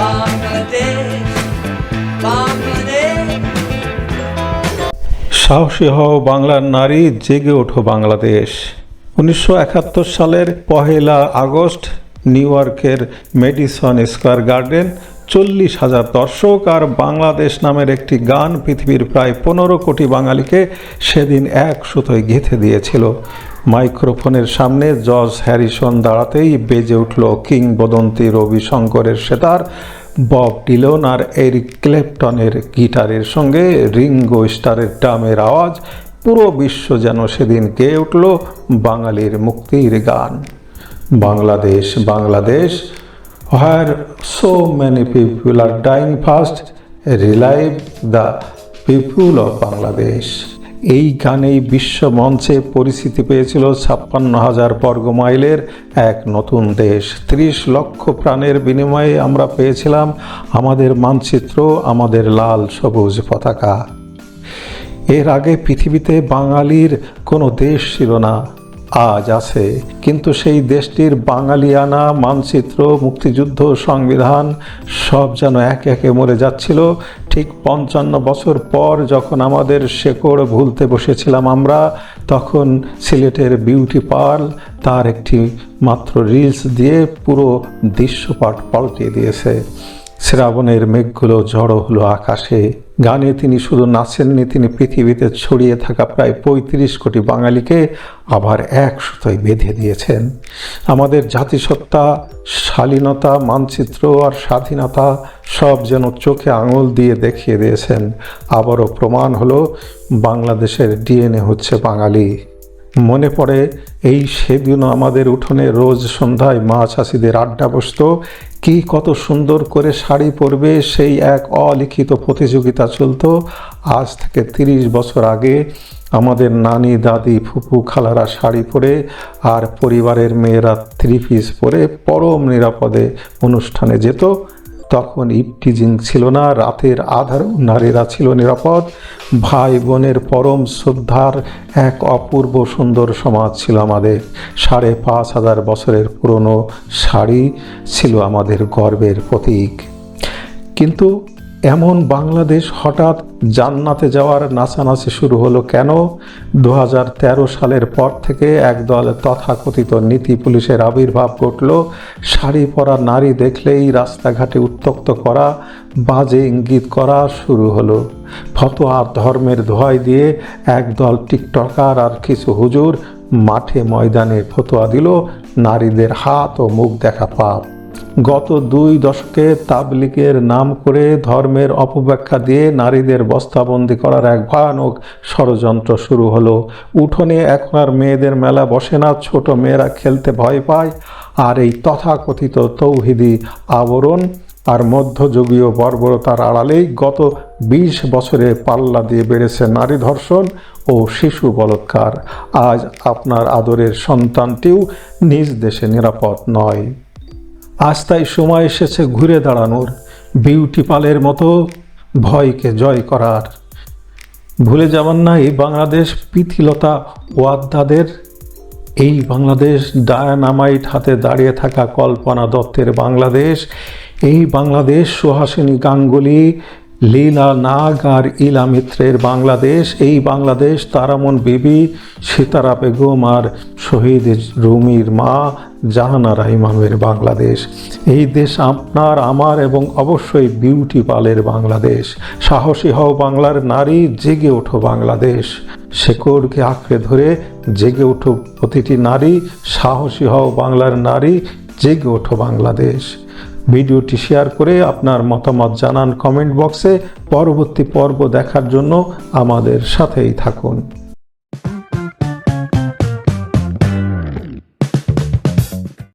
বাংলাদেশ বাংলাদেশ। সাহসী হও বাংলার নারী, জেগে ওঠো বাংলাদেশ। 1971 সালের 1 আগস্ট নিউ ইয়র্কের মেডিসন স্কোয়ার গার্ডেন, 40,000 দর্শক আর বাংলাদেশ নামের একটি গান পৃথিবীর প্রায় 15 কোটি বাঙালিকে সেদিন এক সুতোয় গেঁথে দিয়েছিল। মাইক্রোফোনের সামনে জর্জ হ্যারিসন দাঁড়াতেই বেজে উঠল কিংবদন্তি রবি শঙ্করের সেতার, বব ডিলন আর এরিক ক্লেপটনের গিটারের সঙ্গে রিঙ্গো স্টারের ড্রামের আওয়াজ। পুরো বিশ্ব যেন সেদিন গেয়ে উঠল বাঙালির মুক্তির গান। Bangladesh Bangladesh, where so many people are dying fast, relive the people of Bangladesh. এই গানেই বিশ্ব মঞ্চে পরিচিতি পেয়েছিল 56,000 বর্গ মাইলের এক নতুন দেশ। 30 লক্ষ প্রাণের বিনিময়ে আমরা পেয়েছিলাম আমাদের মানচিত্র, আমাদের লাল সবুজ পতাকা। এর আগে পৃথিবীতে বাঙালির কোনো দেশ ছিল না, আজ আছে, কিন্তু সেই দেশটির বাঙালিয়ানা, মানচিত্র, মুক্তিযুদ্ধ, সংবিধান সব যেন একে একে মরে যাচ্ছিল। ঠিক 55 বছর পর যখন আমাদের শেকড় ভুলতে বসেছিলাম আমরা, তখন সিলেটের বিউটি পার্ল তার একটি মাত্র রিলস দিয়ে পুরো দৃশ্যপট পাল্টে দিয়েছে। শ্রাবণের মেঘগুলো জড়ো হলো আকাশে। গানে তিনি শুধু নাচেননি, তিনি পৃথিবীতে ছড়িয়ে থাকা প্রায় 35 কোটি বাঙালিকে আবার এক সুতোয় বেঁধে দিয়েছেন। আমাদের জাতিসত্তা, শালীনতা, মানচিত্র আর স্বাধীনতা সব যেন চোখে আঙুল দিয়ে দেখিয়ে দিয়েছেন। আবারও প্রমাণ হলো বাংলাদেশের ডিএনএ হচ্ছে বাঙালি। মনে পড়ে এই সেদিনও আমাদের উঠোনে রোজ সন্ধ্যায় মা চাষিদের আড্ডা বসত। কি কত সুন্দর করে শাড়ি পরবে সেই এক অলিখিত প্রতিযোগিতা চলত। আজ থেকে 30 বছর আগে আমাদের নানি, দাদি, ফুপু, খালারা শাড়ি পরে আর পরিবারের মেয়েরা 3 পিস পরে পরম নিরাপদে অনুষ্ঠানে যেত। তখন ইভটিজিং ছিল না, রাতের আধারেও নারীরা ছিল নিরাপদ। ভাই বোনের পরম শ্রদ্ধার এক অপূর্ব সুন্দর সমাজ ছিল আমাদের। 5,500 বছরের পুরনো শাড়ি ছিল আমাদের গর্বের প্রতীক। কিন্তু এমন বাংলাদেশ হঠাৎ জান্নাতে যাওয়ার নাচানাচি শুরু হলো কেন? 2013 সালের পর থেকে একদল তথাকথিত নীতি পুলিশের আবির্ভাব ঘটল। শাড়ি পরা নারী দেখলেই রাস্তাঘাটে উত্ত্যক্ত করা, বাজে ইঙ্গিত করা শুরু হলো। ফতোয়া ধর্মের দোহাই দিয়ে একদল টিকটকার আর কিছু হুজুর মাঠে ময়দানে ফতোয়া দিল নারীদের হাত ও মুখ দেখা পাপ। গত 2 দশকে তাবলিগের নাম করে ধর্মের অপব্যাখ্যা দিয়ে নারীদের বস্তাবন্দি করার এক ভয়ানক ষড়যন্ত্র শুরু হলো। উঠোনে এখন আর মেয়েদের মেলা বসে না, ছোট মেয়েরা খেলতে ভয় পায়। আর এই তথাকথিত তৌহিদি আবরণ আর মধ্যযুগীয় বর্বরতার আড়ালেই গত 20 বছরে পাল্লা দিয়ে বেড়েছে নারী ধর্ষণ ও শিশু বলাৎকার। আজ আপনার আদরের সন্তানটিও নিজ দেশে নিরাপদ নয়। আজ তাই সময় এসেছে ঘুরে দাঁড়ানোর, বিউটি পালের মতো ভয়কে জয় করার। ভুলে যাবেন না এই বাংলাদেশ প্রীতিলতা ওয়াদ্দাদের, এই বাংলাদেশ ডায়নামাইট হাতে দাঁড়িয়ে থাকা কল্পনা দত্তের বাংলাদেশ, এই বাংলাদেশ সুহাসিনী গাঙ্গুলি, লীলা নাগ আর ইলা মিত্রের বাংলাদেশ, এই বাংলাদেশ তারামন বিবি, সিতারা বেগম আর শহীদ রুমির মা জাহানারা ইমামের বাংলাদেশ। এই দেশ আপনার, আমার এবং অবশ্যই বিউটি পালের বাংলাদেশ। সাহসী হও বাংলার নারী, জেগে ওঠো বাংলাদেশ। শেকড়কে আঁকড়ে ধরে জেগে ওঠো প্রতিটি নারী। সাহসী হও বাংলার নারী, জেগে ওঠো বাংলাদেশ। ভিডিওটি শেয়ার করে আপনার মতামত জানান কমেন্ট বক্সে। পরবর্তী পর্ব দেখার জন্য আমাদের সাথেই থাকুন।